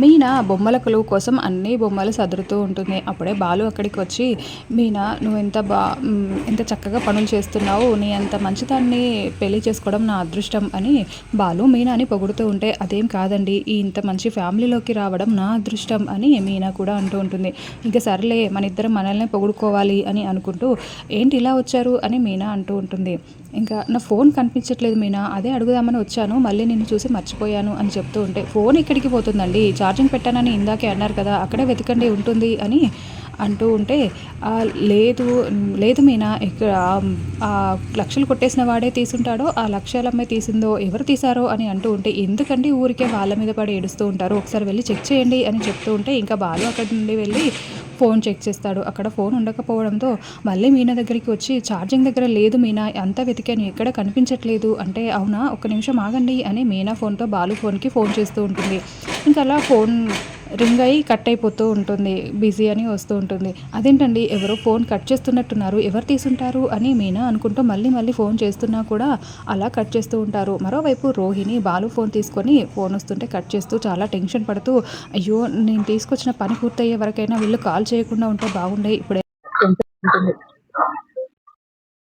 మీనా బొమ్మల కొలువు కోసం అన్ని బొమ్మలు సదురుతూ ఉంటుంది. అప్పుడే బాలు అక్కడికి వచ్చి, మీనా నువ్వు ఎంత చక్కగా పనులు చేస్తున్నావు, నీ అంత మంచిదాన్ని పెళ్లి చేసుకోవడం నా అదృష్టం అని బాలు మీనాని పొగుడుతూ ఉంటే, అదేం కాదండి, ఈ ఇంత మంచి ఫ్యామిలీలోకి రావడం నా అదృష్టం అని మీనా కూడా అంటూ ఉంటుంది. ఇంకా సర్లే మన ఇద్దరం మనల్నే పొగుడుకోవాలి అని అనుకుంటూ, ఏంటి ఇలా వచ్చారు అని మీనా అంటూ ఉంటుంది. ఇంకా నా ఫోన్ కనిపించట్లేదు మీనా, అదే అడుగుదామని వచ్చాను, మళ్ళీ నిన్ను చూసి మర్చిపోయాను అని చెప్తూ ఉంటే, ఫోన్ ఎక్కడికి పోతుందండి, ఛార్జింగ్ పెట్టానని ఇందాకే అన్నారు కదా, అక్కడే వెతకండి ఉంటుంది అని అంటూ ఉంటే, లేదు లేదు మీనా, ఇక్కడ ఆ లక్షలు కొట్టేసిన వాడే తీసుంటాడో, ఆ లక్షలమ్మే తీసిందో, ఎవరు తీశారో అని అంటూ ఉంటే, ఎందుకండి ఊరికే వాళ్ళ మీద పడి ఏడుస్తూ ఉంటారు, ఒకసారి వెళ్ళి చెక్ చేయండి అని చెప్తూ ఉంటే, ఇంకా బాలు అక్కడి నుండి వెళ్ళి ఫోన్ చెక్ చేస్తాడు. అక్కడ ఫోన్ ఉండకపోవడంతో మళ్ళీ మీనా దగ్గరికి వచ్చి, ఛార్జింగ్ దగ్గర లేదు మీనా, అంతా వెతికాను ఎక్కడ కనిపించట్లేదు అంటే, అవునా ఒక్క నిమిషం ఆగండి అని మీనా ఫోన్తో బాలు ఫోన్కి ఫోన్ చేస్తూ ఉంటుంది. ఇంకా అలా ఫోన్ రింగ్ అయ్యి కట్ అయిపోతూ ఉంటుంది, బిజీ అని వస్తూ ఉంటుంది. అదేంటండి ఎవరో ఫోన్ కట్ చేస్తున్నట్టున్నారు, ఎవరు తీసుంటారు అని మీనా అనుకుంటూ మళ్ళీ మళ్ళీ ఫోన్ చేస్తున్నా కూడా అలా కట్ చేస్తూ ఉంటారు. మరోవైపు రోహిణి బాలు ఫోన్ తీసుకొని ఫోన్ వస్తుంటే కట్ చేస్తూ చాలా టెన్షన్ పడుతూ, అయ్యో నేను తీసుకొచ్చిన పని పూర్తయ్యే వరకైనా వీళ్ళు కాల్ చేయకుండా ఉంటే బాగుండే, ఇప్పుడే ఉంటుంది.